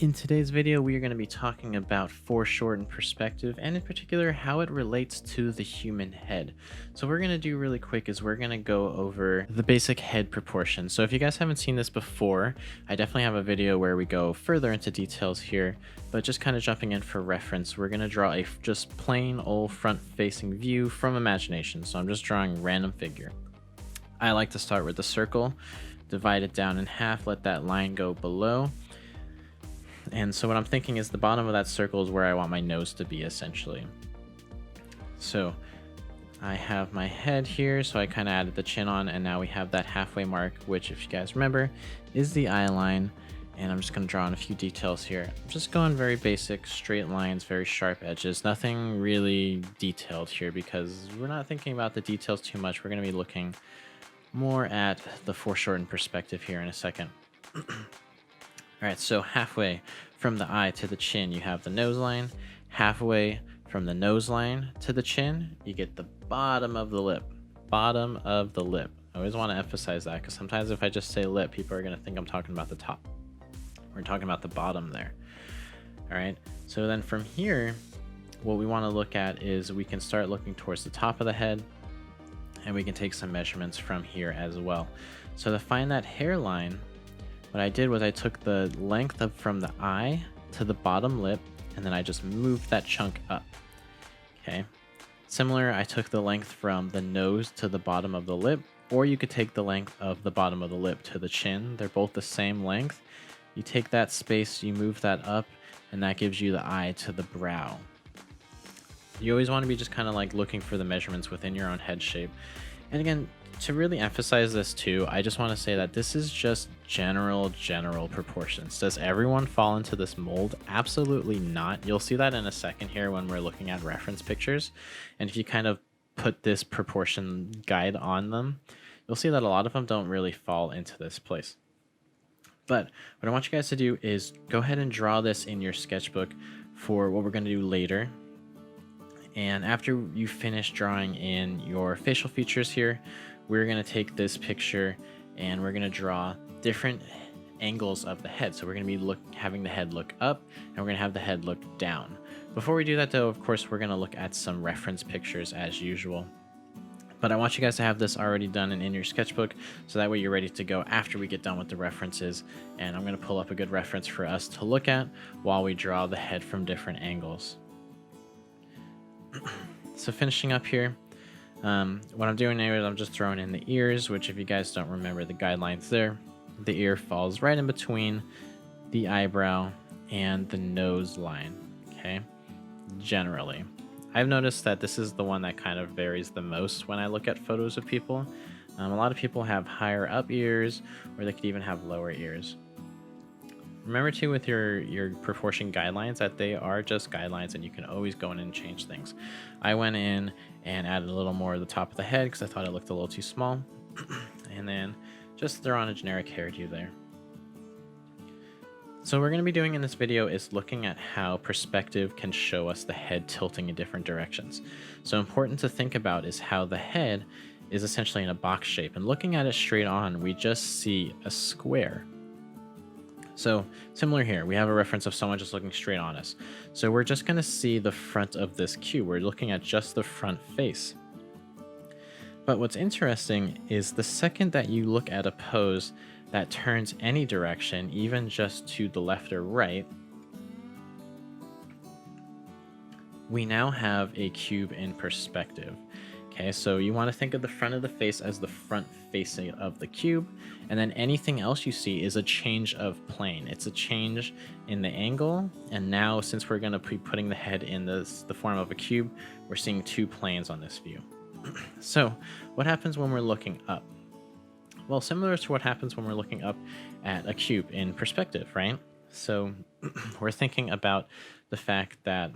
In today's video, we are going to be talking about foreshortened perspective and in particular how it relates to the human head. So what we're going to do really quick is we're going to go over the basic head proportions. So if you guys haven't seen this before, I definitely have a video where we go further into details here, but just kind of jumping in for reference, we're going to draw a just plain old front facing view from imagination. So I'm just drawing a random figure. I like to start with the circle, divide it down in half, let that line go below. And so what I'm thinking is the bottom of that circle is where I want my nose to be, essentially. So I have my head here, so I kind of added the chin on, and now we have that halfway mark, which, if you guys remember, is the eye line. And I'm just going to draw on a few details here. I'm just going very basic, straight lines, very sharp edges. Nothing really detailed here because we're not thinking about the details too much. We're going to be looking more at the foreshortened perspective here in a second. All right, so halfway from the eye to the chin, you have the nose line. Halfway from the nose line to the chin, you get the bottom of the lip. Bottom of the lip. I always want to emphasize that because sometimes if I just say lip, people are going to think I'm talking about the top. We're talking about the bottom there. All right, so then from here, what we want to look at is we can start looking towards the top of the head, and we can take some measurements from here as well. So to find that hairline, what I did was I took the length from the eye to the bottom lip, and then I just moved that chunk up. Okay. Similar, I took the length from the nose to the bottom of the lip, or you could take the length of the bottom of the lip to the chin. They're both the same length. You take that space, you move that up, and that gives you the eye to the brow. You always want to be just kind of like looking for the measurements within your own head shape. And again, to really emphasize this too, I just want to say that this is just general proportions. Does everyone fall into this mold? Absolutely not. You'll see that in a second here when we're looking at reference pictures. And if you kind of put this proportion guide on them, you'll see that a lot of them don't really fall into this place. But what I want you guys to do is go ahead and draw this in your sketchbook for what we're going to do later. And after you finish drawing in your facial features here, we're going to take this picture and we're going to draw different angles of the head. So we're going to be having the head look up, and we're going to have the head look down. Before we do that though, of course, we're going to look at some reference pictures as usual. But I want you guys to have this already done and in your sketchbook, so that way you're ready to go after we get done with the references. And I'm going to pull up a good reference for us to look at while we draw the head from different angles. So finishing up here, what I'm doing now is I'm just throwing in the ears, which if you guys don't remember the guidelines there, the ear falls right in between the eyebrow and the nose line, okay? Generally. I've noticed that this is the one that kind of varies the most when I look at photos of people. A lot of people have higher up ears, or they could even have lower ears. Remember too with your proportion guidelines that they are just guidelines and you can always go in and change things. I went in and added a little more at the top of the head because I thought it looked a little too small. And then just throw on a generic hairdo there. So what we're going to be doing in this video is looking at how perspective can show us the head tilting in different directions. So important to think about is how the head is essentially in a box shape, and looking at it straight on, we just see a square. So similar here, we have a reference of someone just looking straight on us. So we're just going to see the front of this cube. We're looking at just the front face. But what's interesting is the second that you look at a pose that turns any direction, even just to the left or right, we now have a cube in perspective. Okay, so you want to think of the front of the face as the front facing of the cube, and then anything else you see is a change of plane. It's a change in the angle, and now since we're going to be putting the head in the form of a cube, we're seeing two planes on this view. So what happens when we're looking up? Well, similar to what happens when we're looking up at a cube in perspective, right? So we're thinking about the fact that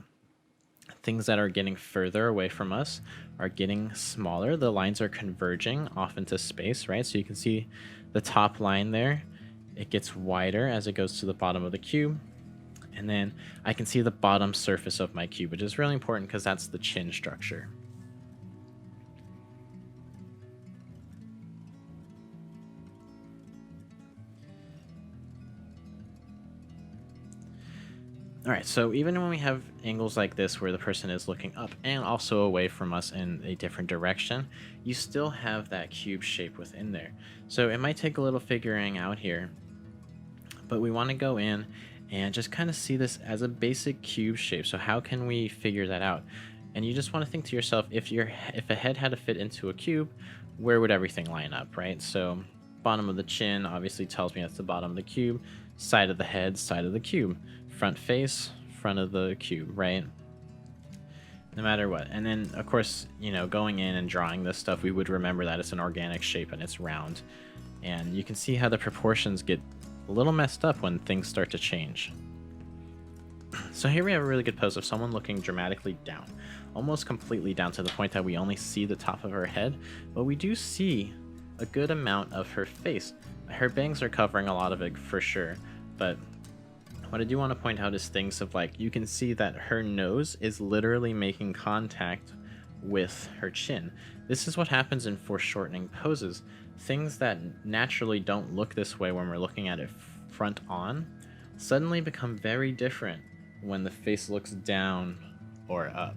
things that are getting further away from us are getting smaller. The lines are converging off into space, right? So you can see the top line there. It gets wider as it goes to the bottom of the cube. And then I can see the bottom surface of my cube, which is really important because that's the chin structure. All right, so even when we have angles like this where the person is looking up and also away from us in a different direction, you still have that cube shape within there. So it might take a little figuring out here, but we want to go in and just kind of see this as a basic cube shape. So how can we figure that out? And you just want to think to yourself, if a head had to fit into a cube, where would everything line up, right? So bottom of the chin obviously tells me that's the bottom of the cube, side of the head, side of the cube, front face, front of the cube, right? No matter what. And then of course, going in and drawing this stuff, we would remember that it's an organic shape and it's round. And you can see how the proportions get a little messed up when things start to change. So here we have a really good pose of someone looking dramatically down, almost completely down to the point that we only see the top of her head, but we do see a good amount of her face. Her bangs are covering a lot of it for sure, but what I do want to point out is things of like, you can see that her nose is literally making contact with her chin. This is what happens in foreshortening poses. Things that naturally don't look this way when we're looking at it front on suddenly become very different when the face looks down or up.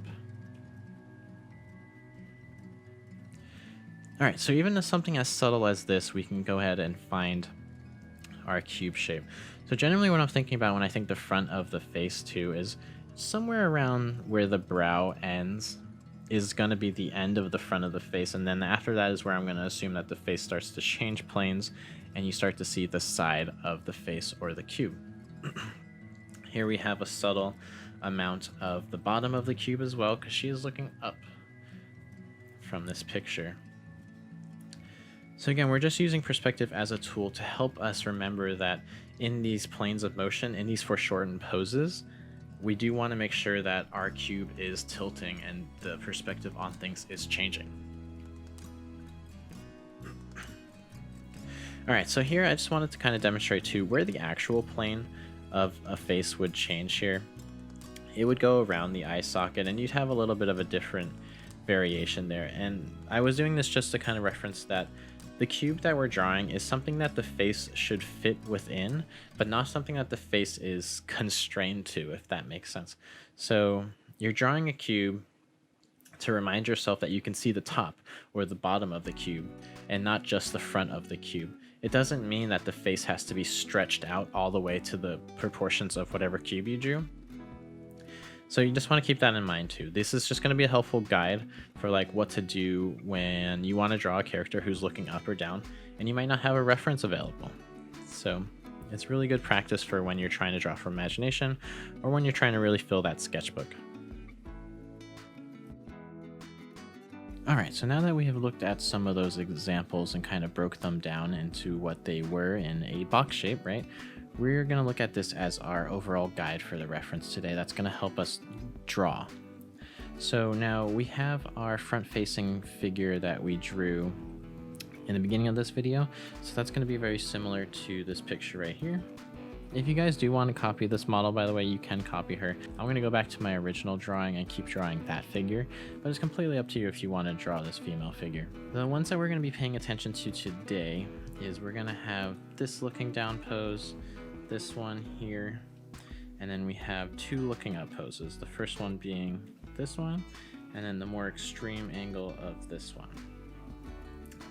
All right, so even something as subtle as this, we can go ahead and find our cube shape. So generally what I'm thinking about when I think the front of the face too is somewhere around where the brow ends is going to be the end of the front of the face, and then after that is where I'm going to assume that the face starts to change planes and you start to see the side of the face or the cube. Here we have a subtle amount of the bottom of the cube as well, because she is looking up from this picture. So again, we're just using perspective as a tool to help us remember that in these planes of motion, in these foreshortened poses, we do want to make sure that our cube is tilting and the perspective on things is changing. All right, so here I just wanted to kind of demonstrate too where the actual plane of a face would change here. It would go around the eye socket and you'd have a little bit of a different variation there. And I was doing this just to kind of reference that the cube that we're drawing is something that the face should fit within, but not something that the face is constrained to, if that makes sense. So you're drawing a cube to remind yourself that you can see the top or the bottom of the cube and not just the front of the cube. It doesn't mean that the face has to be stretched out all the way to the proportions of whatever cube you drew. So you just want to keep that in mind too. This is just going to be a helpful guide for like what to do when you want to draw a character who's looking up or down and you might not have a reference available. So it's really good practice for when you're trying to draw from imagination or when you're trying to really fill that sketchbook. All right, so now that we have looked at some of those examples and kind of broke them down into what they were in a box shape, right? We're going to look at this as our overall guide for the reference today. That's going to help us draw. So now we have our front-facing figure that we drew in the beginning of this video. So that's going to be very similar to this picture right here. If you guys do want to copy this model, by the way, you can copy her. I'm going to go back to my original drawing and keep drawing that figure, but it's completely up to you if you want to draw this female figure. The ones that we're going to be paying attention to today is we're going to have this looking down pose, this one here, and then we have two looking up poses. The first one being this one, and then the more extreme angle of this one.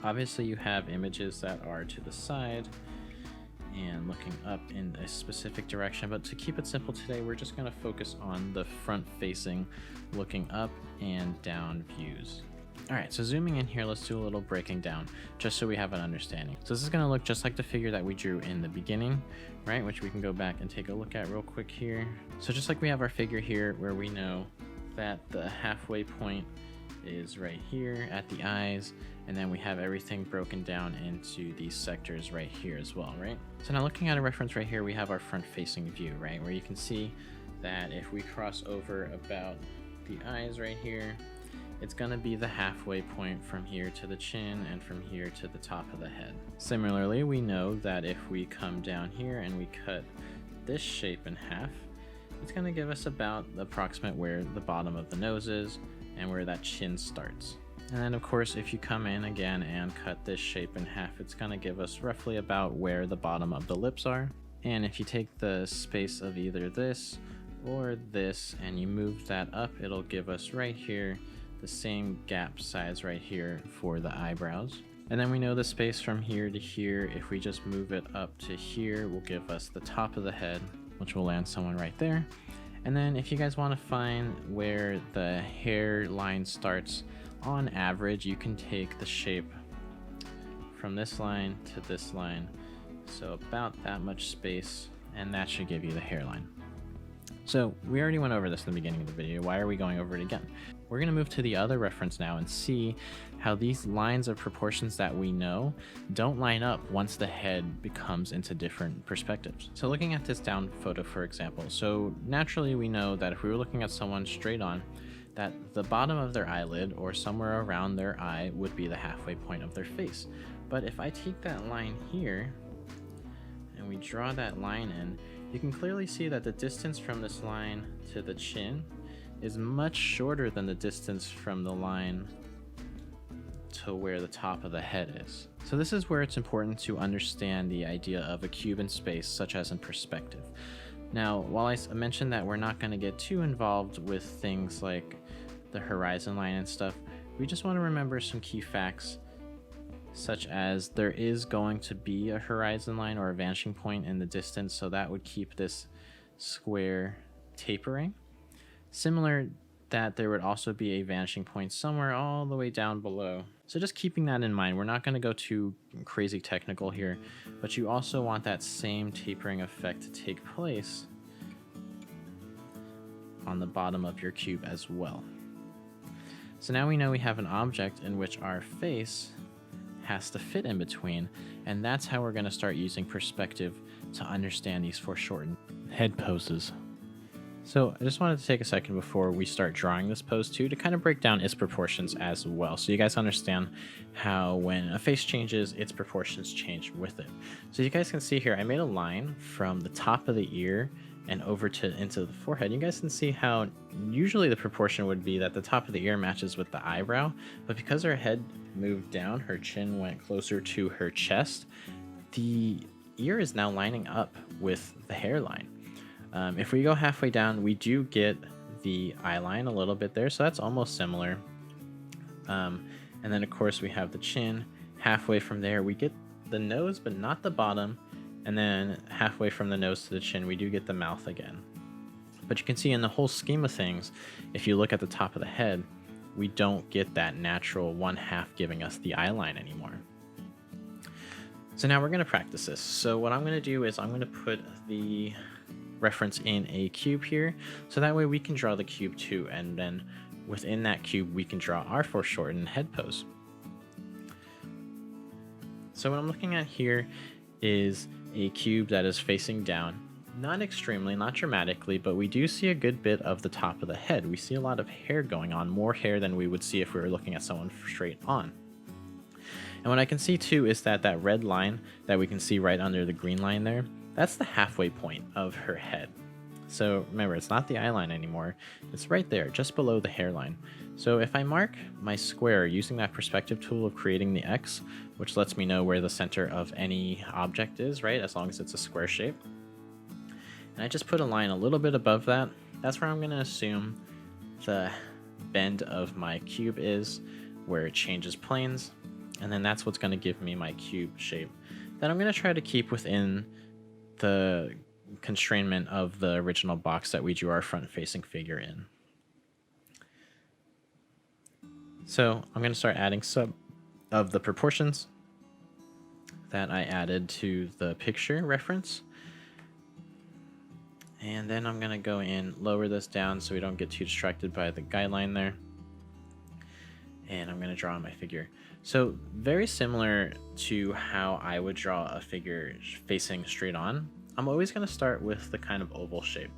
Obviously you have images that are to the side and looking up in a specific direction, but to keep it simple today, we're just going to focus on the front facing looking up and down views. All right, so zooming in here, let's do a little breaking down just so we have an understanding. So this is going to look just like the figure that we drew in the beginning, right? Which we can go back and take a look at real quick here. So just like we have our figure here where we know that the halfway point is right here at the eyes, and then we have everything broken down into these sectors right here as well, right? So now looking at a reference right here, we have our front facing view, right? Where you can see that if we cross over about the eyes right here, it's going to be the halfway point from here to the chin and from here to the top of the head. Similarly, we know that if we come down here and we cut this shape in half, it's going to give us about the approximate where the bottom of the nose is and where that chin starts. And then of course, if you come in again and cut this shape in half, it's going to give us roughly about where the bottom of the lips are. And if you take the space of either this or this, and you move that up, it'll give us right here the same gap size right here for the eyebrows. And then we know the space from here to here. If we just move it up to here, will give us the top of the head, which will land someone right there. And then if you guys want to find where the hairline starts, on average, you can take the shape from this line to this line. So about that much space, and that should give you the hairline. So we already went over this in the beginning of the video. Why are we going over it again? We're going to move to the other reference now and see how these lines of proportions that we know don't line up once the head becomes into different perspectives. So looking at this down photo, for example, so naturally we know that if we were looking at someone straight on, that the bottom of their eyelid or somewhere around their eye would be the halfway point of their face. But if I take that line here and we draw that line in, you can clearly see that the distance from this line to the chin is much shorter than the distance from the line to where the top of the head is. So this is where it's important to understand the idea of a cube in space, such as in perspective. Now, while I mentioned that we're not going to get too involved with things like the horizon line and stuff, we just want to remember some key facts, such as there is going to be a horizon line or a vanishing point in the distance, so that would keep this square tapering. Similar that there would also be a vanishing point somewhere all the way down below. So just keeping that in mind, we're not going to go too crazy technical here, but you also want that same tapering effect to take place on the bottom of your cube as well. So now we know we have an object in which our face has to fit in between, and that's how we're going to start using perspective to understand these foreshortened head poses. So I just wanted to take a second before we start drawing this pose too to kind of break down its proportions as well, so you guys understand how when a face changes, its proportions change with it. So you guys can see here, I made a line from the top of the ear and over to into the forehead. You guys can see how usually the proportion would be that the top of the ear matches with the eyebrow, but because her head moved down, her chin went closer to her chest, the ear is now lining up with the hairline. If we go halfway down, we do get the eye line a little bit there, so that's almost similar. And then of course we have the chin. Halfway from there we get the nose, but not the bottom. And then halfway from the nose to the chin, we do get the mouth again. But you can see in the whole scheme of things, if you look at the top of the head, we don't get that natural one half giving us the eye line anymore. So now we're going to practice this. So what I'm going to do is I'm going to put the reference in a cube here, so that way we can draw the cube too, and then within that cube we can draw our foreshortened head pose. So what I'm looking at here is a cube that is facing down, not extremely, not dramatically, but we do see a good bit of the top of the head. We see a lot of hair going on, more hair than we would see if we were looking at someone straight on. And what I can see too is that that red line that we can see right under the green line there, that's the halfway point of her head. So remember, it's not the eye line anymore. It's right there, just below the hairline. So if I mark my square using that perspective tool of creating the X, which lets me know where the center of any object is, right, as long as it's a square shape, and I just put a line a little bit above that, that's where I'm going to assume the bend of my cube is, where it changes planes, and then that's what's going to give me my cube shape that I'm going to try to keep within the constrainment of the original box that we drew our front-facing figure in. So I'm going to start adding some of the proportions that I added to the picture reference. And then I'm going to go in, lower this down so we don't get too distracted by the guideline there. And I'm going to draw on my figure. So very similar to how I would draw a figure facing straight on, I'm always going to start with the kind of oval shape.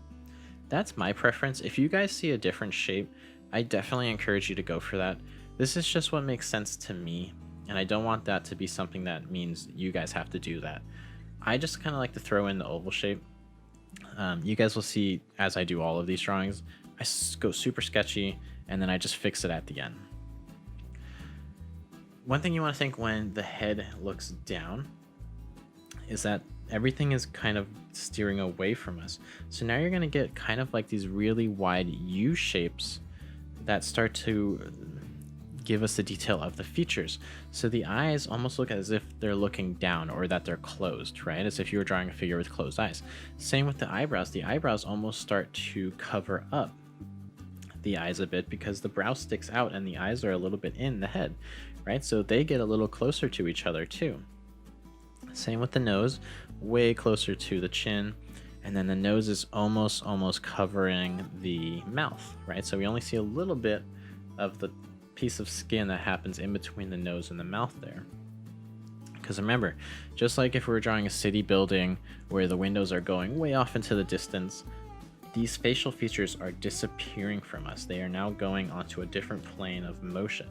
That's my preference. If you guys see a different shape, I definitely encourage you to go for that. This is just what makes sense to me, and I don't want that to be something that means you guys have to do that. I just kind of like to throw in the oval shape. You guys will see as I do all of these drawings, I go super sketchy, and then I just fix it at the end. One thing you want to think when the head looks down is that everything is kind of steering away from us. So now you're going to get kind of like these really wide U shapes that start to give us the detail of the features. So the eyes almost look as if they're looking down, or that they're closed, right? As if you were drawing a figure with closed eyes. Same with the eyebrows. The eyebrows almost start to cover up the eyes a bit because the brow sticks out and the eyes are a little bit in the head, right? So they get a little closer to each other too. Same with the nose, way closer to the chin. And then the nose is almost covering the mouth, right? So we only see a little bit of the piece of skin that happens in between the nose and the mouth there. Because remember, just like if we were drawing a city building where the windows are going way off into the distance, these facial features are disappearing from us. They are now going onto a different plane of motion.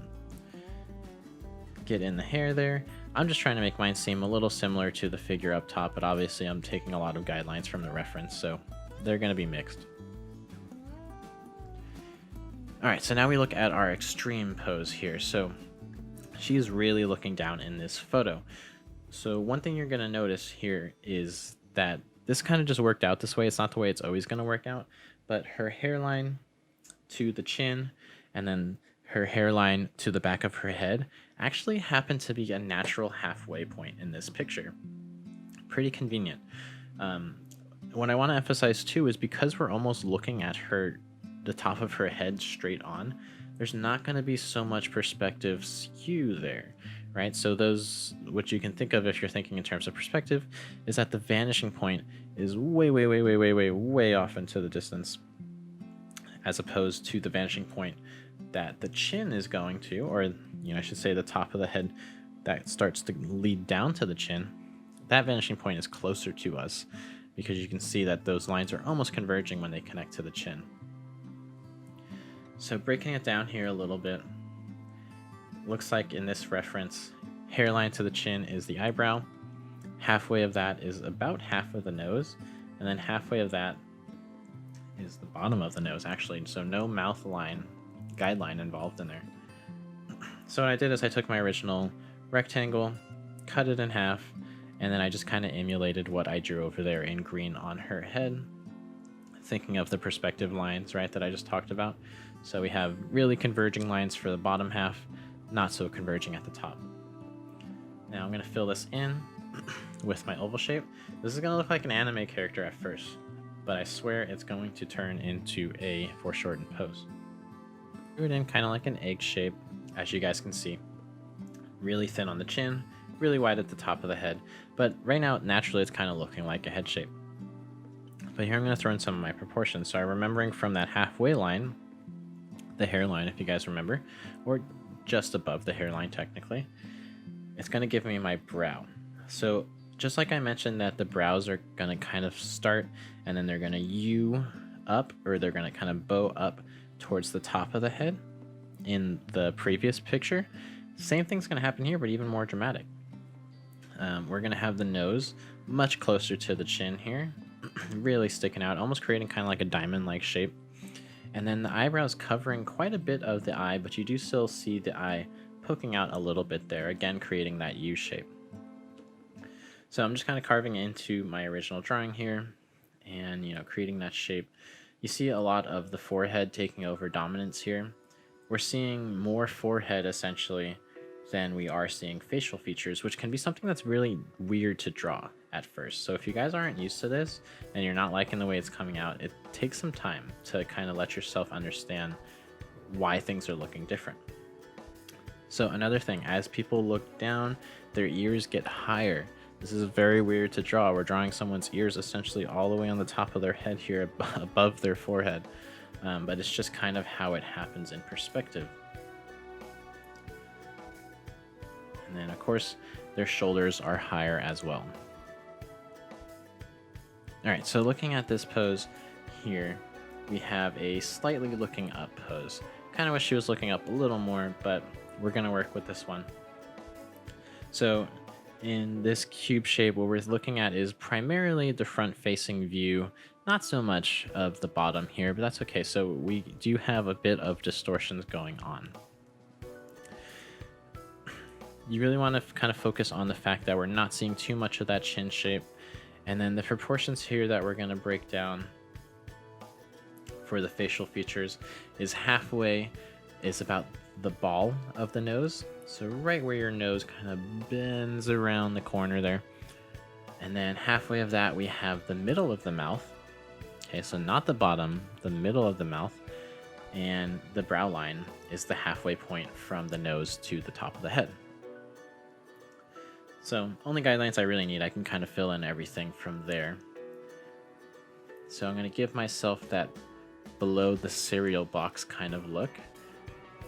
Get in the hair there. I'm just trying to make mine seem a little similar to the figure up top, but obviously I'm taking a lot of guidelines from the reference, so they're going to be mixed. All right, so now we look at our extreme pose here. So she is really looking down in this photo. So one thing you're going to notice here is that this kind of just worked out this way. It's not the way it's always going to work out, but her hairline to the chin and then her hairline to the back of her head actually happened to be a natural halfway point in this picture. Pretty convenient. What I want to emphasize too is because we're almost looking at the top of her head straight on, there's not going to be so much perspective skew there, right? So what you can think of if you're thinking in terms of perspective is that the vanishing point is way off into the distance, as opposed to the vanishing point that the chin is going to, or I should say the top of the head that starts to lead down to the chin. That vanishing point is closer to us because you can see that those lines are almost converging when they connect to the chin. So breaking it down here a little bit, looks like in this reference, hairline to the chin is the eyebrow, halfway of that is about half of the nose, and then halfway of that is the bottom of the nose actually, so no mouth line guideline involved in there. So what I did is I took my original rectangle, cut it in half, and then I just kind of emulated what I drew over there in green on her head, thinking of the perspective lines, right, that I just talked about. So we have really converging lines for the bottom half, not so converging at the top. Now I'm going to fill this in with my oval shape. This is going to look like an anime character at first, but I swear it's going to turn into a foreshortened pose. Drew it in kind of like an egg shape, as you guys can see. Really thin on the chin, really wide at the top of the head, but right now naturally it's kind of looking like a head shape. But here I'm going to throw in some of my proportions. So I'm remembering from that halfway line, the hairline, if you guys remember, or just above the hairline technically, it's going to give me my brow. So just like I mentioned that the brows are going to kind of start and then they're going to U up, or they're going to kind of bow up towards the top of the head in the previous picture, same thing's going to happen here, but even more dramatic. We're going to have the nose much closer to the chin here, really sticking out, almost creating kind of like a diamond-like shape. And then the eyebrows covering quite a bit of the eye, but you do still see the eye poking out a little bit there, again creating that U shape. So I'm just kind of carving into my original drawing here and creating that shape. You see a lot of the forehead taking over dominance here. We're seeing more forehead essentially than we are seeing facial features, which can be something that's really weird to draw at first. So if you guys aren't used to this and you're not liking the way it's coming out, it takes some time to kind of let yourself understand why things are looking different. So another thing, as people look down, their ears get higher. This is very weird to draw. We're drawing someone's ears essentially all the way on the top of their head here above their forehead. But it's just kind of how it happens in perspective. And then of course their shoulders are higher as well. Alright, so looking at this pose here, we have a slightly looking up pose. Kind of wish she was looking up a little more, but we're going to work with this one. So in this cube shape, what we're looking at is primarily the front-facing view, not so much of the bottom here, but that's okay. So we do have a bit of distortions going on. You really want to kind of focus on the fact that we're not seeing too much of that chin shape, And then the proportions here that we're going to break down for the facial features is halfway is about the ball of the nose. So right where your nose kind of bends around the corner there. And then halfway of that, we have the middle of the mouth. Okay, so not the bottom, the middle of the mouth. And the brow line is the halfway point from the nose to the top of the head. So only guidelines I really need, I can kind of fill in everything from there. So I'm going to give myself that below the cereal box kind of look.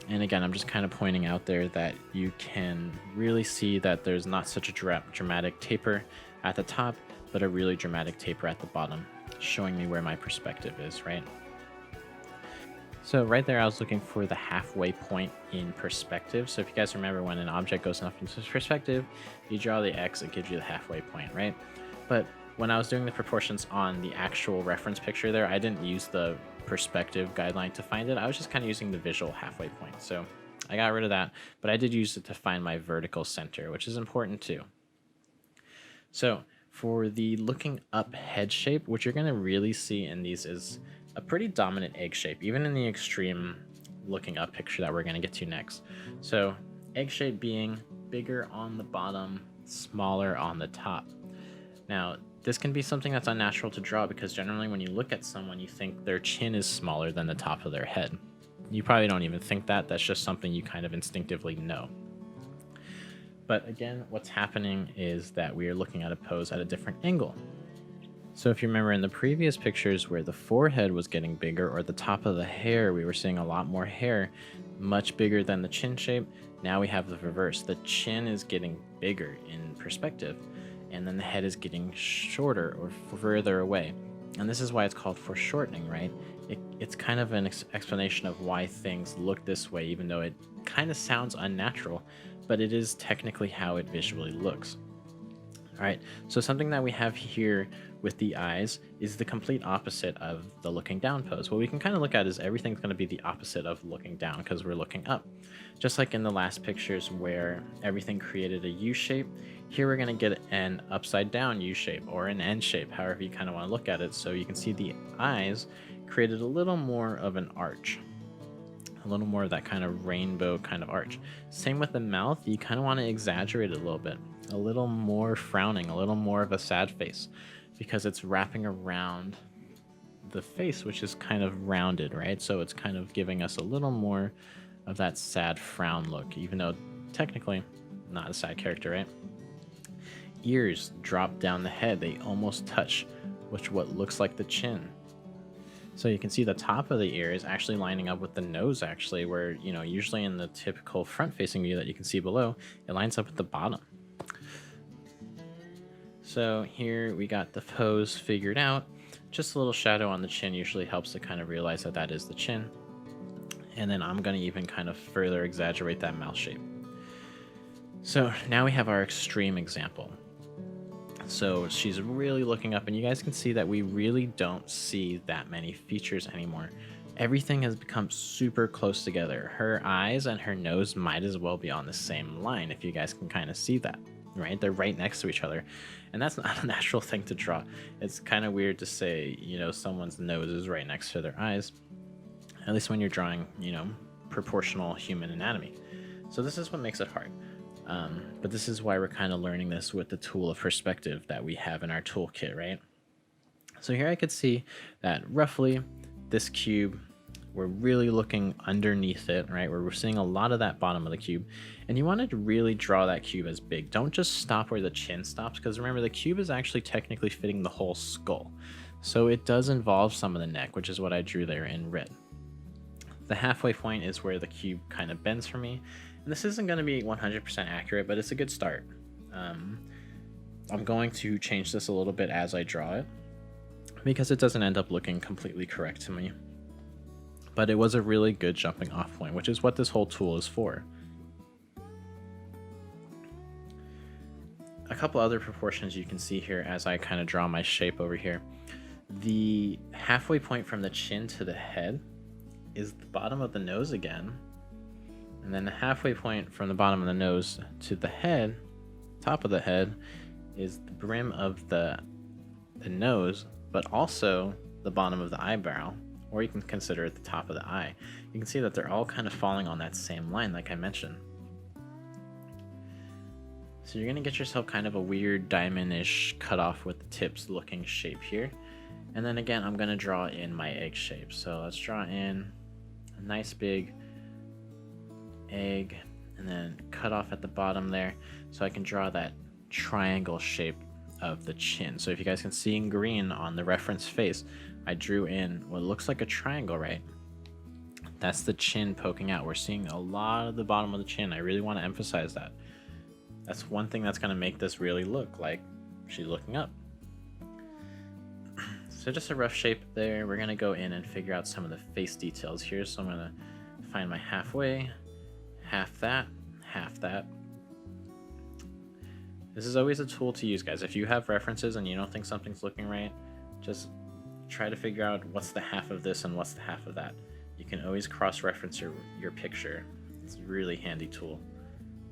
And again, I'm just kind of pointing out there that you can really see that there's not such a dramatic taper at the top, but a really dramatic taper at the bottom, showing me where my perspective is, right? So right there, I was looking for the halfway point in perspective. So if you guys remember, when an object goes enough into perspective, you draw the X, it gives you the halfway point, right? But when I was doing the proportions on the actual reference picture there, I didn't use the perspective guideline to find it. I was just kind of using the visual halfway point. So I got rid of that, but I did use it to find my vertical center, which is important too. So for the looking up head shape, what you're going to really see in these is a pretty dominant egg shape, even in the extreme looking up picture that we're going to get to next. So egg shape being bigger on the bottom, smaller on the top. Now, this can be something that's unnatural to draw because generally when you look at someone, you think their chin is smaller than the top of their head. You probably don't even think that. That's just something you kind of instinctively know. But again, what's happening is that we are looking at a pose at a different angle. So if you remember in the previous pictures where the forehead was getting bigger, or the top of the hair, we were seeing a lot more hair, much bigger than the chin shape. Now we have the reverse. The chin is getting bigger in perspective, and then the head is getting shorter or further away. And this is why it's called foreshortening, right? It's kind of an explanation of why things look this way, even though it kind of sounds unnatural, but it is technically how it visually looks. All right, so something that we have here with the eyes is the complete opposite of the looking down pose. What we can kind of look at is everything's going to be the opposite of looking down because we're looking up. Just like in the last pictures where everything created a U shape, here we're going to get an upside down U shape or an N shape, however you kind of want to look at it. So you can see the eyes created a little more of an arch, a little more of that kind of rainbow kind of arch. Same with the mouth, you kind of want to exaggerate it a little bit, a little more frowning, a little more of a sad face, because it's wrapping around the face, which is kind of rounded, right? So it's kind of giving us a little more of that sad frown look, even though technically not a sad character, right? Ears drop down the head, they almost touch what looks like the chin. So you can see the top of the ear is actually lining up with the nose, actually, where, you know, usually in the typical front-facing view that you can see below, it lines up with the bottom. So here we got the pose figured out. Just a little shadow on the chin usually helps to kind of realize that that is the chin. And then I'm going to even kind of further exaggerate that mouth shape. So now we have our extreme example. So she's really looking up, and you guys can see that we really don't see that many features anymore. Everything has become super close together. Her eyes and her nose might as well be on the same line, if you guys can kind of see that, right? They're right next to each other, and that's not a natural thing to draw. It's kind of weird to say, you know, someone's nose is right next to their eyes, at least when you're drawing, you know, proportional human anatomy. So this is what makes it hard. But this is why we're kind of learning this with the tool of perspective that we have in our toolkit, right? So here I could see that roughly this cube, we're really looking underneath it, right? Where we're seeing a lot of that bottom of the cube. And you want to really draw that cube as big. Don't just stop where the chin stops, because remember, the cube is actually technically fitting the whole skull. So it does involve some of the neck, which is what I drew there in red. The halfway point is where the cube kind of bends for me. And this isn't going to be 100% accurate, but it's a good start. I'm going to change this a little bit as I draw it, because it doesn't end up looking completely correct to me. But it was a really good jumping off point, which is what this whole tool is for. A couple other proportions you can see here as I kind of draw my shape over here. The halfway point from the chin to the head is the bottom of the nose again. And then the halfway point from the bottom of the nose to the head, top of the head, is the brim of the the nose, but also the bottom of the eyebrow, or you can consider it the top of the eye. You can see that they're all kind of falling on that same line like I mentioned. So you're gonna get yourself kind of a weird diamond-ish cut off with the tips looking shape here. And then again, I'm gonna draw in my egg shape. So let's draw in a nice big egg and then cut off at the bottom there so I can draw that triangle shape of the chin. So if you guys can see in green on the reference face, I drew in what looks like a triangle, right? That's the chin poking out. We're seeing a lot of the bottom of the chin. I really want to emphasize that. That's one thing that's going to make this really look like she's looking up. So just a rough shape there. We're going to go in and figure out some of the face details here. So I'm going to find my halfway, half that, half that. This is always a tool to use, guys. If you have references and you don't think something's looking right, just try to figure out what's the half of this and what's the half of that. You can always cross-reference your picture. It's a really handy tool.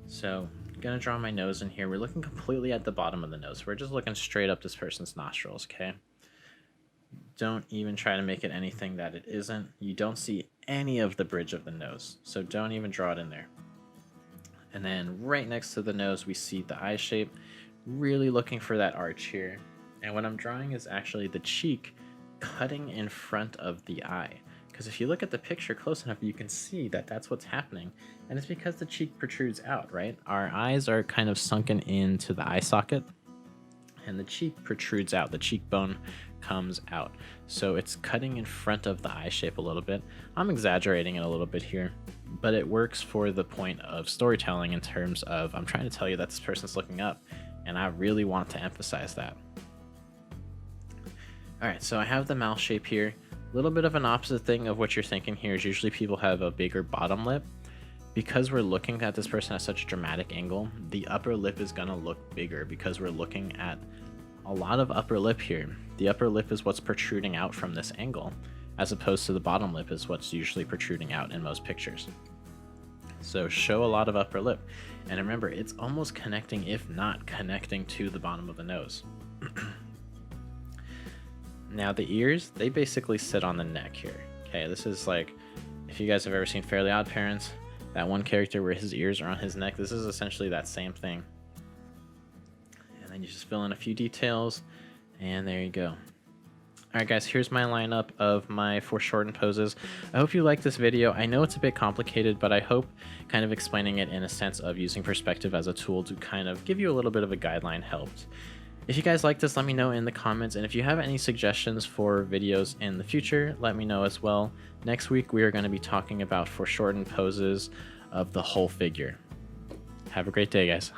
So I'm gonna draw my nose in here. We're looking completely at the bottom of the nose. We're just looking straight up this person's nostrils, okay? Don't even try to make it anything that it isn't. You don't see any of the bridge of the nose, so don't even draw it in there. And then right next to the nose, we see the eye shape, really looking for that arch here. And what I'm drawing is actually the cheek cutting in front of the eye. Because if you look at the picture close enough, you can see that that's what's happening. And it's because the cheek protrudes out, right? Our eyes are kind of sunken into the eye socket, and the cheek protrudes out. The cheekbone comes out. So it's cutting in front of the eye shape a little bit. I'm exaggerating it a little bit here, but it works for the point of storytelling in terms of I'm trying to tell you that this person's looking up, and I really want to emphasize that. All right, so I have the mouth shape here. A little bit of an opposite thing of what you're thinking here is usually people have a bigger bottom lip. Because we're looking at this person at such a dramatic angle, the upper lip is gonna look bigger because we're looking at a lot of upper lip here. The upper lip is what's protruding out from this angle, as opposed to the bottom lip is what's usually protruding out in most pictures. So show a lot of upper lip. And remember, it's almost connecting, if not connecting, to the bottom of the nose. Now the ears, they basically sit on the neck here. Okay, this is like, if you guys have ever seen Fairly Odd Parents, that one character where his ears are on his neck, this is essentially that same thing. And then you just fill in a few details, and there you go. Alright guys, here's my lineup of my foreshortened poses. I hope you like this video. I know it's a bit complicated, but I hope kind of explaining it in a sense of using perspective as a tool to kind of give you a little bit of a guideline helped. If you guys like this, let me know in the comments, and if you have any suggestions for videos in the future, let me know as well. Next week, we are going to be talking about foreshortened poses of the whole figure. Have a great day, guys.